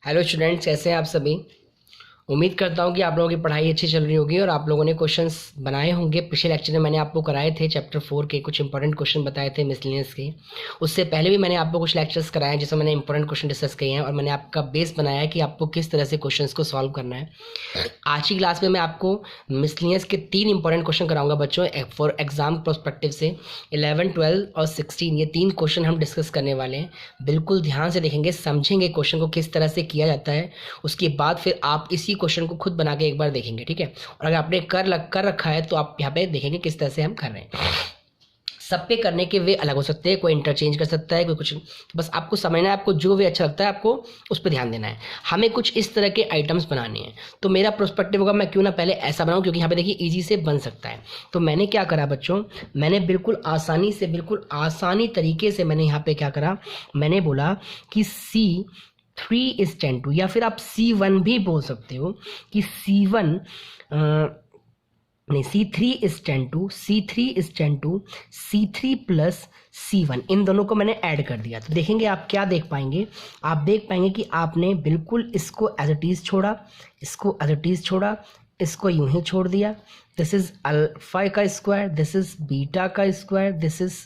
Hello students, कैसे हैं आप सभी। उम्मीद करता हूं कि आप लोगों की पढ़ाई अच्छी चल रही होगी और आप लोगों ने क्वेश्चंस बनाए होंगे। पिछले लेक्चर में मैंने आपको कराए थे चैप्टर 4 के कुछ इंपॉर्टेंट क्वेश्चन बताए थे मिसलेनियस के। उससे पहले भी मैंने आपको कुछ लेक्चर्स कराए हैं जिसमें मैंने इंपॉर्टेंट क्वेश्चन डिस्कस किए हैं और मैंने आपका बेस बनाया है कि आपको किस तरह से क्वेश्चंस को सॉल्व करना है। आज की क्लास में मैं आपको मिसलेनियस के 3 इंपॉर्टेंट क्वेश्चन कराऊंगा बच्चों, फॉर एग्जाम प्रोस्पेक्टिव से 11, 12 और 16। ये 3 क्वेश्चन हम डिस्कस करने वाले हैं। बिल्कुल ध्यान से देखेंगे, समझेंगे क्वेश्चन को किस तरह से किया जाता है। उसके बाद फिर आप इसी क्वेश्चन को खुद बना के एक बार देखेंगे, ठीक है। और अगर आपने कर रखा है तो आप यहाँ पे देखेंगे किस तरह से हम कर रहे हैं। सब पे करने के वे अलग हो सकते हैं, कोई इंटरचेंज कर सकता है, कोई कुछ। तो बस आपको समझना है, आपको जो वे अच्छा लगता है आपको उस पर ध्यान देना है। हमें कुछ इस तरह के आइटम्स बनाने हैं। तो मेरा प्रोस्पेक्टिव होगा, मैं क्यों ना पहले ऐसा बनाऊं, क्योंकि यहाँ पे देखिए इजी से बन सकता है। तो मैंने क्या करा बच्चों, मैंने बिल्कुल आसानी तरीके से मैंने यहाँ पे क्या करा, मैंने बोला कि C3 is 10 या फिर आप C1 भी बोल सकते हो कि C1 नहीं, C3 is 10 C3 plus C1, इन दोनों को मैंने ऐड कर दिया। तो देखेंगे आप क्या देख पाएंगे, आप देख पाएंगे कि आपने बिल्कुल इसको एज इट इज छोड़ा, इसको यूं ही छोड़ दिया। दिस इज अल्फा का स्क्वायर, दिस इज बीटा का स्क्वायर, दिस इज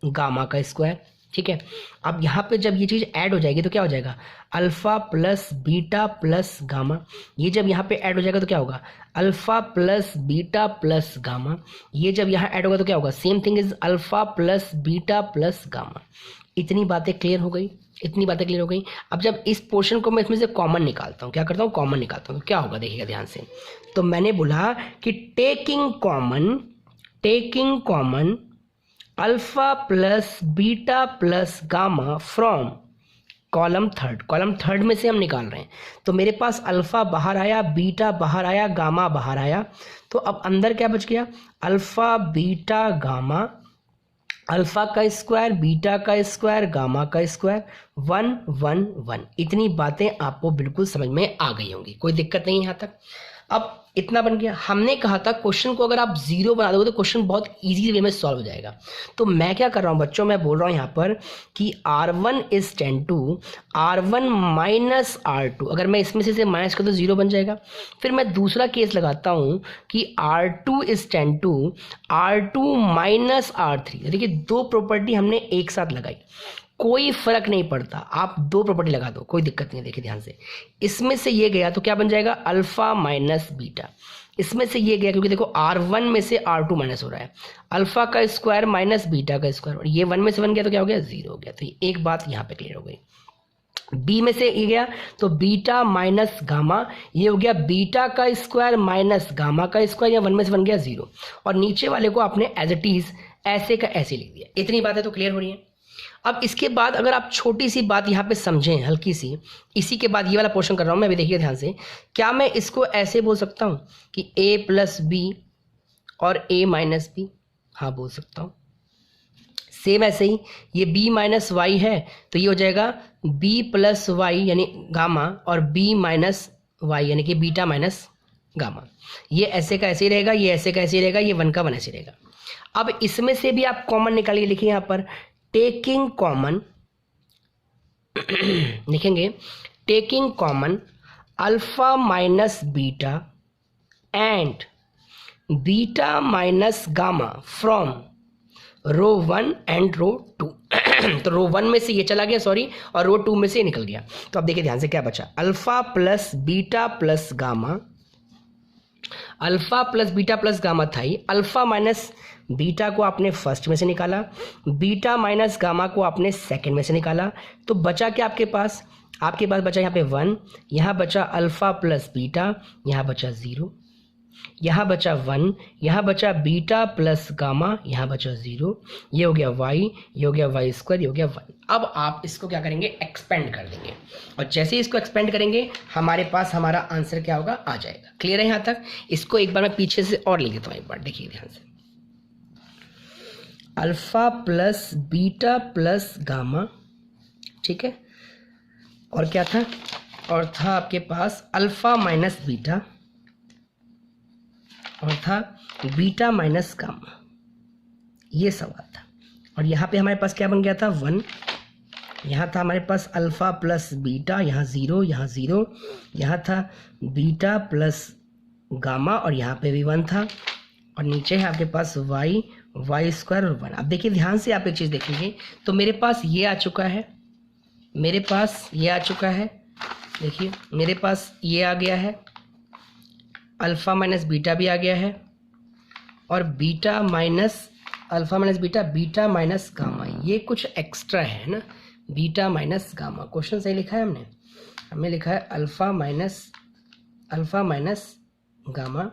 गामा का स्क्वायर, ठीक है। अब यहाँ पे जब ये चीज़ ऐड हो जाएगी तो क्या हो जाएगा, alpha plus beta plus gamma. ये जब यहाँ पे ऐड हो जाएगा तो क्या होगा, alpha plus beta plus gamma. ये जब यहाँ ऐड होगा तो क्या होगा, same thing is alpha plus beta plus gamma. इतनी बातें क्लियर हो गई। अब जब इस पोर्शन को मैं इसमें से कॉमन निकालता हूँ, क्या करता हूँ, कॉमन निकालता हूँ, तो क्या होगा देखिएगा ध्यान से। तो मैंने बोला कि taking common alpha plus beta plus gamma from column third में से हम निकाल रहे हैं। तो मेरे पास अल्फा बाहर आया, बीटा बाहर आया, गामा बाहर आया। तो अब अंदर क्या बच गया, अल्फा बीटा गामा, अल्फा का स्क्वायर, बीटा का स्क्वायर, गामा का स्क्वायर, 1 1 1। इतनी बातें आपको बिल्कुल समझ में आ गई होंगी, कोई दिक्कत नहीं यहाँ तक। अब इतना बन गया। हमने कहा था क्वेश्चन को अगर आप 0 बना दोगे तो क्वेश्चन बहुत इजी वे में सॉल्व हो जाएगा। तो मैं क्या कर रहा हूँ बच्चों, मैं बोल रहा हूँ यहाँ पर कि R1 is 10 R1 minus R2। अगर मैं इसमें से माइनस कर तो 0 बन जाएगा। फिर मैं दूसरा केस लगाता हूँ कि R2 is 10 R2 minus R3। देखिए 2 प्रॉपर्टी हमने एक साथ लगाई, कोई फर्क नहीं पड़ता, आप 2 प्रॉपर्टी लगा दो, कोई दिक्कत नहीं है। देखिए ध्यान से, इसमें से ये गया तो क्या बन जाएगा, अल्फा माइनस बीटा। इसमें से ये गया क्योंकि देखो R1 में से R2 माइनस हो रहा है, अल्फा का स्क्वायर माइनस बीटा का स्क्वायर, और ये 1 में से 1 गया तो क्या हो गया, 0 हो गया। तो एक बात यहाँ पे क्लियर हो गई। बी में से ये गया तो बीटा माइनस गामा, ये हो गया बीटा का स्क्वायर माइनस गामा का स्क्वायर, या 1 में से 1 गया 0, और नीचे वाले को आपने एज इट इज ऐसे का ऐसे लिख दिया। इतनी बातें तो क्लियर हो रही है। अब इसके बाद अगर आप छोटी सी बात यहाँ पे समझें, हल्की सी, इसी के बाद ये वाला पोर्शन कर रहा हूँ मैं, भी देखिए ध्यान से। क्या मैं इसको ऐसे बोल सकता हूँ कि a प्लस बी और a माइनस बी, हाँ बोल सकता हूँ। सेम ऐसे ही ये b माइनस वाई है तो ये हो जाएगा b प्लस वाई यानी गामा, और b माइनस वाई यानी कि बीटा माइनस गामा। ये ऐसे का ऐसे ही रहेगा, ये ऐसे का ऐसे ही रहेगा, ये 1 का 1 ऐसे रहेगा। अब इसमें से भी आप कॉमन निकालिए, लिखिए यहाँ पर टेकिंग कॉमन लिखेंगे, taking common alpha minus beta and beta minus gamma from row 1 and row 2। तो रो 1 में से ये चला गया, सॉरी, और रो 2 में से ये निकल गया। तो अब देखिए ध्यान से क्या बचा, alpha plus beta plus gamma, alpha plus beta plus gamma था ही, अल्फा माइनस बीटा को आपने फर्स्ट में से निकाला, बीटा माइनस गामा को आपने सेकंड में से निकाला। तो बचा क्या आपके पास बचा यहाँ पे 1, यहाँ बचा अल्फा प्लस बीटा, यहाँ बचा 0, यहाँ बचा 1, यहाँ बचा बीटा प्लस गामा, यहाँ बचा 0, ये हो गया y, ये हो गया y स्क्वायर, ये हो गया 1। अब आप इसको क्या करेंगे, एक्सपेंड कर देंगे, और जैसे ही इसको एक्सपेंड करेंगे हमारे पास हमारा आंसर क्या होगा, आ जाएगा। क्लियर है यहाँ तक। इसको एक बार मैं पीछे से और लिख देता हूँ, एक बार देखिए ध्यान से। Alpha plus beta plus gamma, ठीक है, और क्या था, और था आपके पास अल्फा माइनस बीटा, और था बीटा माइनस गामा, ये सवाल था। और यहाँ पे हमारे पास क्या बन गया था, 1, यहाँ था हमारे पास अल्फ़ा प्लस बीटा, यहाँ ज़ीरो, यहाँ ज़ीरो, यहाँ था बीटा प्लस गामा और यहाँ पे भी 1 था, और नीचे है आपके पास वाई, वाई स्क्वायर और 1। अब देखिए ध्यान से आप एक चीज़ देखेंगे तो मेरे पास ये आ चुका है, मेरे पास ये आ चुका है, देखिए मेरे पास ये आ गया है, अल्फ़ा माइनस बीटा भी आ गया है, और beta minus alpha minus beta, beta minus gamma, ये कुछ एक्स्ट्रा है ना, बीटा माइनस गामा। क्वेश्चन सही लिखा है हमने, हमने लिखा है alpha minus gamma,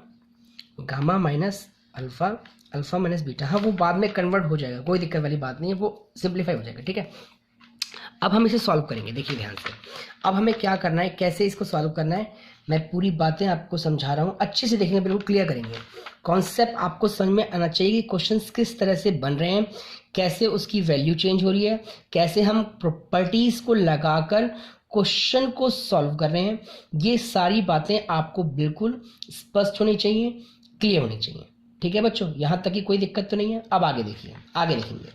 gamma minus alpha, alpha minus beta. हाँ वो बाद में कन्वर्ट हो जाएगा, कोई दिक्कत वाली बात नहीं है, वो सिंप्लीफाई हो जाएगा, ठीक है। अब हम इसे सॉल्व करेंगे, देखिए ध्यान से। अब हमें क्या करना है, कैसे इसको सॉल्व करना है, मैं पूरी बातें आपको समझा रहा हूँ, अच्छे से देखने, बिल्कुल क्लियर करेंगे। कॉन्सेप्ट आपको समझ में आना चाहिए कि क्वेश्चंस किस तरह से बन रहे हैं, कैसे उसकी वैल्यू चेंज हो रही है, कैसे हम प्रॉपर्टीज को लगाकर क्वेश्चन को सॉल्व कर रहे हैं। ये सारी बातें आपको बिल्कुल स्पष्ट होनी चाहिए, क्लियर होनी चाहिए, ठीक है बच्चों। यहाँ तक की कोई दिक्कत तो नहीं है। अब आगे देखिए, आगे देखेंगे।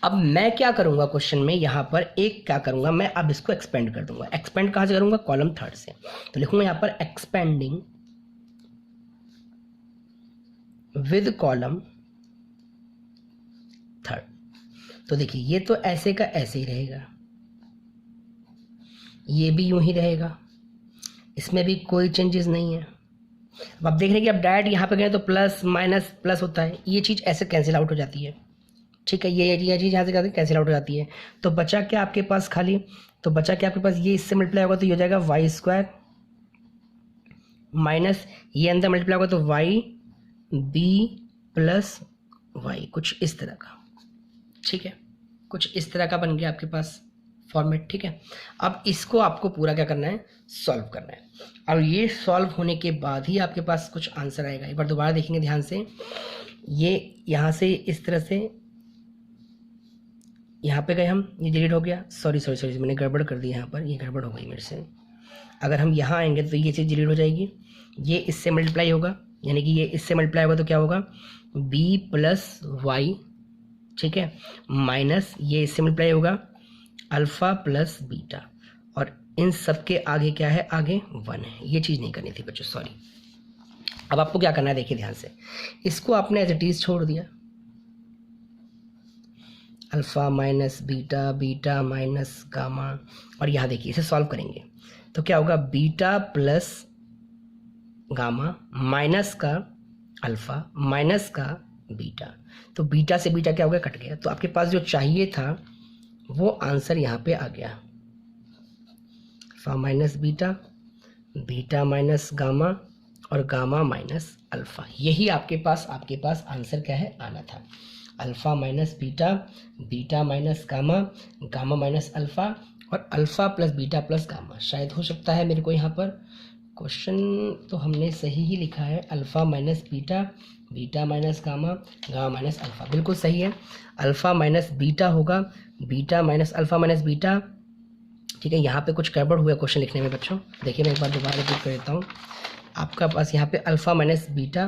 अब मैं क्या करूंगा क्वेश्चन में, यहाँ पर एक क्या करूंगा मैं, अब इसको एक्सपेंड कर दूंगा। एक्सपेंड कहाँ से करूंगा, कॉलम थर्ड से। तो लिखूंगा यहाँ पर एक्सपेंडिंग विद कॉलम थर्ड। तो देखिए ये तो ऐसे का ऐसे ही रहेगा, ये भी यूं ही रहेगा, इसमें भी कोई चेंजेस नहीं है। अब आप देख रहे हैं कि अब डायरेक्ट यहाँ पे गए तो प्लस माइनस प्लस होता है, ये चीज़ ऐसे कैंसिल आउट हो जाती है, ठीक है। ये चीज़ यहाँ से कैंसिल आउट हो जाती है। तो बचा क्या आपके पास खाली, तो बचा क्या आपके पास, ये इससे मल्टीप्लाई होगा तो ये हो जाएगा वाई स्क्वायर माइनस ये अंदर मल्टीप्लाई होगा तो वाई बी प्लस वाई, कुछ इस तरह का, ठीक है, कुछ इस तरह का बन गया आपके पास फॉर्मेट, ठीक है। अब इसको आपको पूरा क्या करना है, सॉल्व करना है। और ये सॉल्व होने के बाद ही आपके पास कुछ आंसर आएगा। एक बार दोबारा देखेंगे ध्यान से, ये यहाँ से इस तरह से यहाँ पे गए हम, ये डिलीट हो गया, सॉरी मैंने गड़बड़ कर दी यहाँ पर, ये गड़बड़ हो गई मेरे से। अगर हम यहाँ आएंगे तो ये चीज़ डिलीट हो जाएगी, ये इससे मल्टीप्लाई होगा, यानी कि ये इससे मल्टीप्लाई होगा तो क्या होगा, बी प्लस वाई, ठीक है, माइनस ये इससे मल्टीप्लाई होगा अल्फ़ा प्लस बीटा, और इन सब के आगे क्या है, आगे 1 है। ये चीज़ नहीं करनी थी बच्चों, सॉरी। अब आपको क्या करना है, देखिए ध्यान से, इसको आपने एज इट इज छोड़ दिया, alpha minus beta, beta minus gamma, और यहाँ देखिए इसे सॉल्व करेंगे तो क्या होगा, बीटा प्लस गामा माइनस का अल्फ़ा माइनस का बीटा, तो बीटा से बीटा क्या हो गया, कट गया। तो आपके पास जो चाहिए था वो आंसर यहाँ पे आ गया, alpha minus beta, beta minus gamma और गामा माइनस अल्फ़ा। यही आपके पास आंसर क्या है, आना था, alpha minus beta, beta minus gamma, gamma minus alpha, और alpha plus beta plus gamma. शायद हो सकता है मेरे को यहाँ पर क्वेश्चन तो हमने सही ही लिखा है, alpha minus beta, beta minus gamma, gamma minus alpha, बिल्कुल सही है। अल्फ़ा माइनस बीटा होगा, beta minus alpha minus beta, ठीक है। यहाँ पे कुछ गड़बड़ हुआ क्वेश्चन लिखने में बच्चों, देखिए मैं एक बार दोबारा रिपीट कर देता हूँ। आपका पास यहाँ पे अल्फ़ा माइनस बीटा,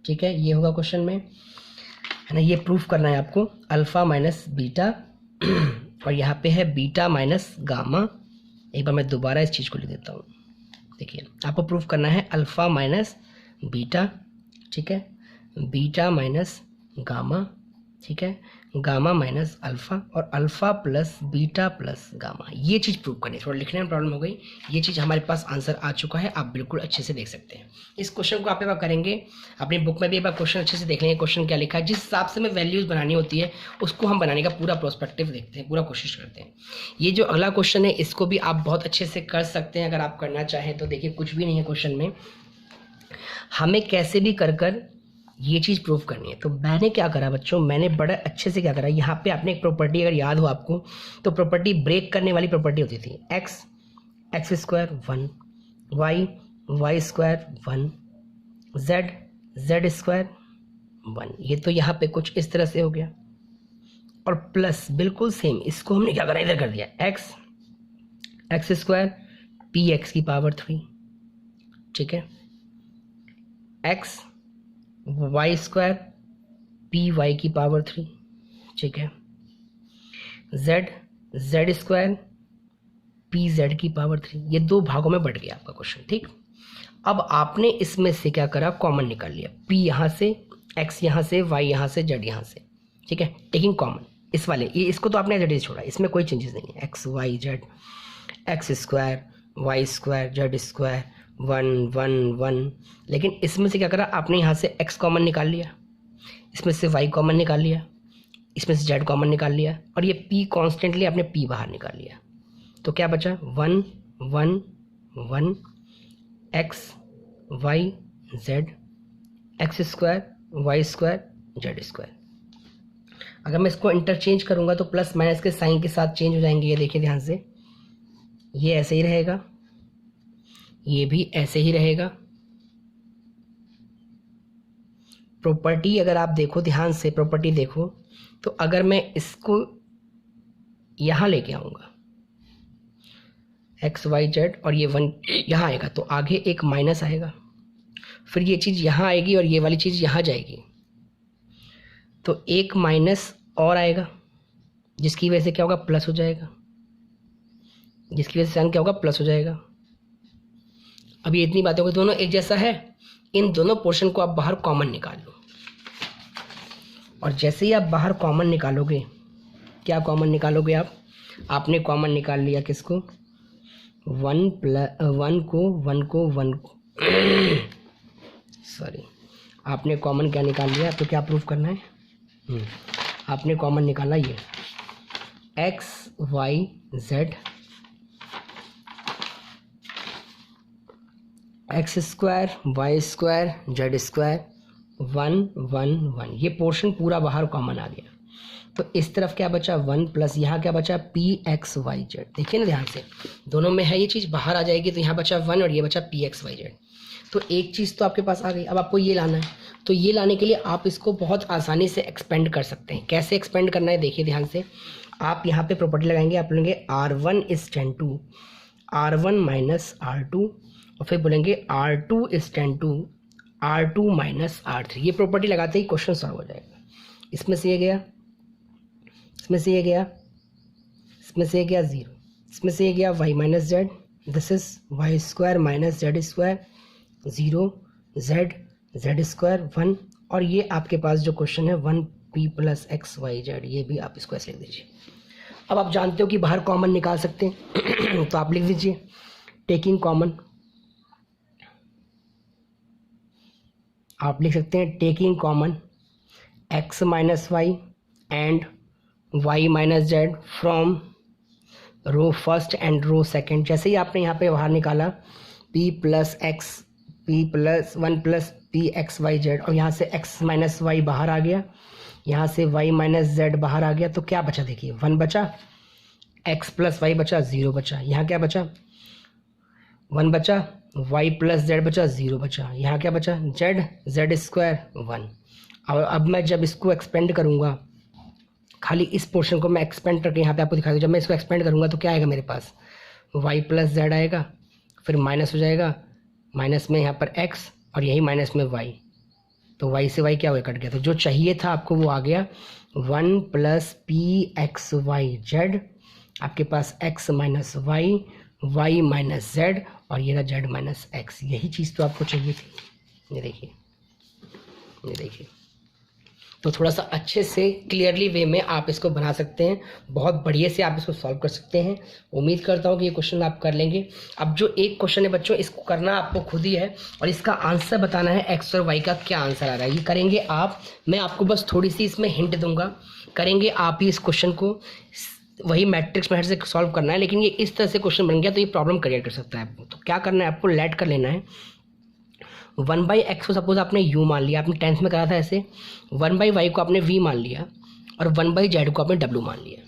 ठीक है, ये होगा क्वेश्चन में, है ना, ये प्रूफ करना है आपको, अल्फ़ा माइनस बीटा और यहाँ पे है बीटा माइनस गामा। एक बार मैं दोबारा इस चीज़ को लिख देता हूँ, देखिए आपको प्रूफ करना है अल्फ़ा माइनस बीटा, ठीक है, बीटा माइनस गामा, ठीक है, गामा माइनस अल्फ़ा और alpha plus beta plus gamma. ये चीज़ प्रूव करनी है, थोड़ा लिखने में प्रॉब्लम हो गई। ये चीज़ हमारे पास आंसर आ चुका है, आप बिल्कुल अच्छे से देख सकते हैं। इस क्वेश्चन को आप एक बार करेंगे, अपनी बुक में भी एक बार क्वेश्चन अच्छे से देख लेंगे, क्वेश्चन क्या लिखा है, जिस हिसाब से हमें वैल्यूज़ बनानी होती है उसको हम बनाने का पूरा प्रोस्पेक्टिव देखते हैं, पूरा कोशिश करते हैं। ये जो अगला क्वेश्चन है इसको भी आप बहुत अच्छे से कर सकते हैं अगर आप करना चाहें तो। देखिए कुछ भी नहीं है क्वेश्चन में, हमें कैसे भी कर ये चीज़ प्रूव करनी है। तो मैंने क्या करा बच्चों, मैंने बड़ा अच्छे से क्या करा, यहाँ पे आपने एक प्रॉपर्टी अगर याद हो आपको तो प्रॉपर्टी ब्रेक करने वाली प्रॉपर्टी होती थी, X square 1, Y square 1, Z square 1। ये तो यहाँ पे कुछ इस तरह से हो गया, और प्लस बिल्कुल सेम इसको हमने क्या करा, इधर कर दिया, एक्स स्क्वायर पी एक्स की पावर 3, ठीक है, X Y square P Y की पावर 3, ठीक है, Z Z square P Z की पावर 3, ये दो भागों में बढ़ गया आपका क्वेश्चन। ठीक, अब आपने इसमें से क्या करा, कॉमन निकाल लिया, पी यहाँ से, एक्स यहाँ से, वाई यहाँ से, जेड यहाँ से। ठीक है, टेकिंग कॉमन इस वाले, ये इसको तो आपने एज इट इज छोड़ा, इसमें कोई चेंजेस नहीं है। X Y Z, X square Y square Z square 1 1 1, लेकिन इसमें से क्या करा आपने, यहाँ से एक्स कॉमन निकाल लिया, इसमें से वाई कॉमन निकाल लिया, इसमें से जेड कॉमन निकाल लिया, और ये पी कॉन्स्टेंटली आपने पी बाहर निकाल लिया। तो क्या बचा 1 1 1 X Y Z, X square Y square Z square. अगर मैं इसको इंटरचेंज करूंगा तो प्लस माइनस के साइन के साथ चेंज हो जाएंगे, ये देखिए ध्यान से, ये ऐसे ही रहेगा, ये भी ऐसे ही रहेगा। प्रॉपर्टी अगर आप देखो ध्यान से, प्रॉपर्टी देखो, तो अगर मैं इसको यहां लेके आऊंगा एक्स वाई जेड और ये 1 यहाँ आएगा, तो आगे एक माइनस आएगा, फिर ये चीज़ यहाँ आएगी और ये वाली चीज़ यहाँ जाएगी, तो एक माइनस और आएगा, जिसकी वजह से क्या होगा, प्लस हो जाएगा, जिसकी वजह से साइन क्या होगा, प्लस हो जाएगा। अब ये इतनी बातें होगी, दोनों एक जैसा है, इन दोनों पोर्शन को आप बाहर कॉमन निकाल लो, और जैसे ही आप बाहर कॉमन निकालोगे, क्या कॉमन निकालोगे आप, आपने कॉमन निकाल लिया किसको, 1 को सॉरी, आपने कॉमन क्या निकाल लिया, तो क्या प्रूफ करना है, आपने कॉमन निकाला ये X Y Z, X square Y square Z square 1 1 1, ये पोर्शन पूरा बाहर कॉमन आ गया। तो इस तरफ क्या बचा 1 प्लस यहाँ क्या बचा पी एक्स वाई जेड, देखिए ना ध्यान से, दोनों में है ये चीज़ बाहर आ जाएगी, तो यहाँ बचा 1 और ये बचा पी एक्स वाई जेड। तो एक चीज़ तो आपके पास आ गई, अब आपको ये लाना है, तो ये लाने के लिए आप इसको बहुत आसानी से एक्सपेंड कर सकते हैं। कैसे एक्सपेंड करना है देखिए ध्यान से, आप यहाँ पे प्रॉपर्टी लगाएंगे, आप बोलेंगे R1 is 10 to R1 minus R2, और फिर बोलेंगे R2 is 10 to R2 minus R3। ये प्रॉपर्टी लगाते ही क्वेश्चन सॉल्व हो जाएगा। इसमें से ये गया, इसमें से ये गया, इसमें से ये गया 0, इसमें से ये गया y minus Z, this is Y square minus Z square 0 Z Z square 1, और ये आपके पास जो क्वेश्चन है 1 P plus X Y Z, ये भी आप इसको ऐसे लिख दीजिए। अब आप जानते हो कि बाहर कॉमन निकाल सकते हैं तो आप लिख दीजिए टेकिंग कॉमन, आप लिख सकते हैं taking common x minus Y and y minus Z from row first and row second. जैसे ही आपने यहाँ पे बाहर निकाला p plus X, p plus 1 plus P X Y Z, और यहाँ से x माइनस वाई बाहर आ गया, यहाँ से y माइनस जेड बाहर आ गया, तो क्या बचा देखिए 1 बचा, x प्लस वाई बचा 0 बचा, यहाँ क्या बचा 1 बचा, y प्लस जेड बचा 0 बचा, यहाँ क्या बचा z जेड स्क्वायर 1। और अब मैं जब इसको एक्सपेंड करूँगा, खाली इस पोर्शन को मैं एक्सपेंड करके यहाँ पे आपको दिखा दूँ, जब मैं इसको एक्सपेंड करूँगा तो क्या आएगा मेरे पास y प्लस जेड आएगा, फिर माइनस हो जाएगा, माइनस में यहाँ पर x और यही माइनस में y, तो y से y क्या हुआ, कट गया। तो जो चाहिए था आपको वो आ गया 1 plus P X Y Z, आपके पास x minus Y, y minus Z, और ये रहा z माइनस एक्स। यही चीज़ तो आपको चाहिए थी। ये देखिए, ये देखिए, तो थोड़ा सा अच्छे से क्लियरली वे में आप इसको बना सकते हैं, बहुत बढ़िया से आप इसको सॉल्व कर सकते हैं। उम्मीद करता हूँ कि ये क्वेश्चन आप कर लेंगे। अब जो एक क्वेश्चन है बच्चों, इसको करना आपको खुद ही है, और इसका आंसर बताना है एक्स और वाई का क्या आंसर आ रहा है। ये करेंगे आप, मैं आपको बस थोड़ी सी इसमें हिंट दूंगा, करेंगे आप ही इस क्वेश्चन को, वही मैट्रिक्स मेथड से सॉल्व करना है, लेकिन ये इस तरह से क्वेश्चन बन गया तो ये प्रॉब्लम क्रिएट कर सकता है आपको। तो क्या करना है आपको, लेट कर लेना है 1/x को सपोज आपने u मान लिया, आपने 10th में करा था ऐसे, 1/y को आपने v मान लिया, और 1/z को आपने w मान लिया।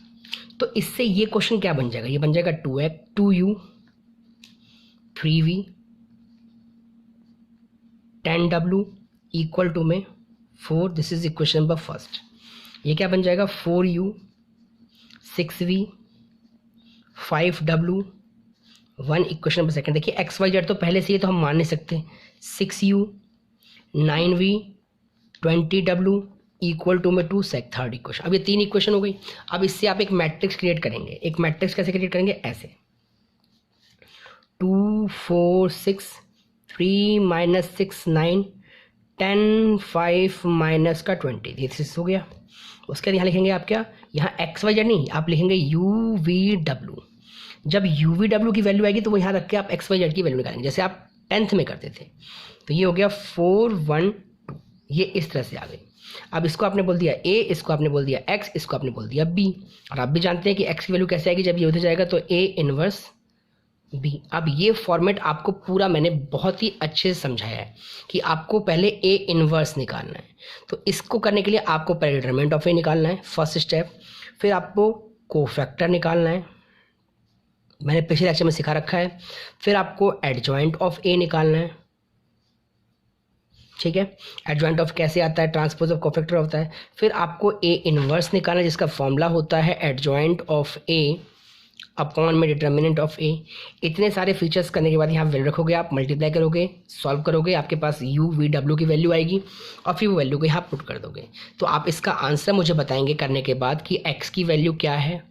तो इससे ये क्वेश्चन क्या बन जाएगा, ये बन जाएगा 2u 3v 10w equal to में 4, this is equation number first. ये क्या बन जाएगा 4u 6v 5w 1 equation number second. देखिए एक्स वाई जेड तो पहले से ही तो हम मान नहीं सकते, 6u 9v 20w equal to में 2 सेक थर्ड इक्वेशन। अब ये 3 इक्वेशन हो गई। अब इससे आप एक मैट्रिक्स क्रिएट करेंगे। एक मैट्रिक्स कैसे क्रिएट करेंगे? ऐसे 2 4 6 3 - 6 9 10 5 माइनस का 20, ये 6 हो गया। उसके बाद यहाँ लिखेंगे आप क्या, यहाँ एक्स वाई जेड नहीं, आप लिखेंगे यू वी डब्ल्यू। जब यू वी डब्ल्यू की वैल्यू आएगी तो वो यहाँ रख के आप एक्स वाई जेड की वैल्यू निकालेंगे, जैसे आप 10th में करते थे। तो ये हो गया 4 1 2, ये इस तरह से आ गई। अब इसको आपने बोल दिया ए, इसको आपने बोल दिया एक्स, इसको आपने बोल दिया बी। और आप भी जानते हैं कि एक्स की वैल्यू कैसे आएगी, जब ये उधर जाएगा तो ए इनवर्स बी। अब ये फॉर्मेट आपको पूरा मैंने बहुत ही अच्छे से समझाया है कि आपको पहले ए इनवर्स निकालना है। तो इसको करने के लिए आपको पहले डिटरमिनेंट ऑफ ए निकालना है, फर्स्ट स्टेप। फिर आपको कोफैक्टर निकालना है, मैंने पिछले लेक्चर में सिखा रखा है। फिर आपको एडजॉइंट ऑफ ए निकालना है, ठीक है। एडजॉइंट ऑफ कैसे आता है, ट्रांसपोज ऑफ कोफैक्टर होता है। फिर आपको ए इनवर्स निकालना है, जिसका फॉर्मूला होता है एडजॉइंट ऑफ ए अपॉन में डिटर्मिनेंट ऑफ ए। इतने सारे फीचर्स करने के बाद यहाँ वैल्यू रखोगे, आप मल्टीप्लाई करोगे, सॉल्व करोगे, आपके पास यू वी डब्ल्यू की वैल्यू आएगी और फिर वो वैल्यू को यहाँ पुट कर दोगे। तो आप इसका आंसर मुझे बताएंगे करने के बाद कि एक्स की वैल्यू क्या है,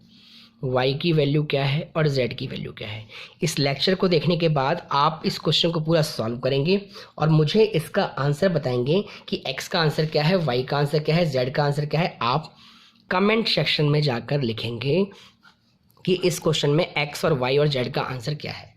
वाई की वैल्यू क्या है और जेड की वैल्यू क्या है। इस लेक्चर को देखने के बाद आप इस क्वेश्चन को पूरा सॉल्व करेंगे और मुझे इसका आंसर बताएंगे कि एक्स का आंसर क्या है, वाई का आंसर क्या है, जेड का आंसर क्या है। आप कमेंट सेक्शन में जाकर लिखेंगे कि इस क्वेश्चन में एक्स और वाई और जेड का आंसर क्या है।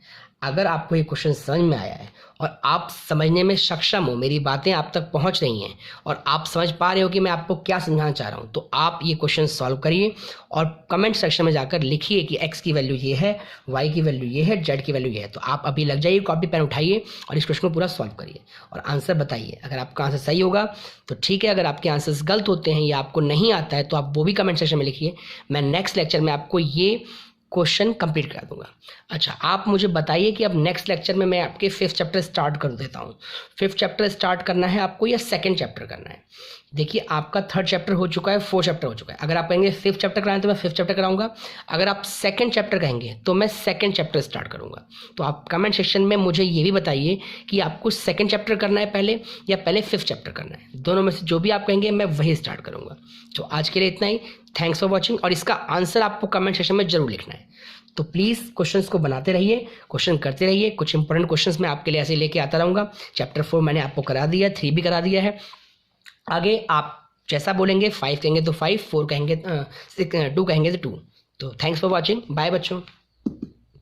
अगर आपको ये क्वेश्चन समझ में आया है और आप समझने में सक्षम हो, मेरी बातें आप तक पहुंच रही हैं और आप समझ पा रहे हो कि मैं आपको क्या समझाना चाह रहा हूं, तो आप ये क्वेश्चन सॉल्व करिए और कमेंट सेक्शन में जाकर लिखिए कि एक्स की वैल्यू ये है, वाई की वैल्यू ये है, जेड की वैल्यू ये है। तो आप अभी लग जाइए, कॉपी पेन उठाइए और इस क्वेश्चन को पूरा सॉल्व करिए और आंसर बताइए। अगर आपका आंसर सही होगा तो ठीक है, अगर आपके आंसर्स गलत होते हैं या आपको नहीं आता है तो आप वो भी कमेंट सेक्शन में लिखिए। मैं नेक्स्ट लेक्चर में आपको ये क्वेश्चन कंप्लीट करा दूंगा। अच्छा, आप मुझे बताइए कि अब नेक्स्ट लेक्चर में मैं आपके 5th चैप्टर स्टार्ट कर देता हूँ। 5th चैप्टर स्टार्ट करना है आपको या 2nd चैप्टर करना है? देखिए, आपका 3rd चैप्टर हो चुका है, 4th चैप्टर हो चुका है। अगर आप कहेंगे 5th चैप्टर कराएं तो मैं 5th चैप्टर कराऊंगा। अगर आप 2nd चैप्टर कहेंगे तो मैं 2nd चैप्टर स्टार्ट करूंगा। तो आप कमेंट सेक्शन में मुझे ये भी बताइए कि आपको 2nd चैप्टर करना है पहले या पहले 5th चैप्टर करना है। दोनों में से जो भी आप कहेंगे मैं वही स्टार्ट करूंगा। तो आज के लिए इतना ही। Thanks for watching. और इसका आंसर आपको कमेंट सेक्शन में जरूर लिखना है। तो प्लीज़ क्वेश्चंस को बनाते रहिए, क्वेश्चन करते रहिए। कुछ इंपॉर्टेंट क्वेश्चंस मैं आपके लिए ऐसे लेके आता रहूँगा। चैप्टर 4 मैंने आपको करा दिया, 3 भी करा दिया है। आगे आप जैसा बोलेंगे, 5 कहेंगे तो 5, 4 कहेंगे 2 कहेंगे तो 2। तो थैंक्स फॉर वॉचिंग। बाय बच्चों।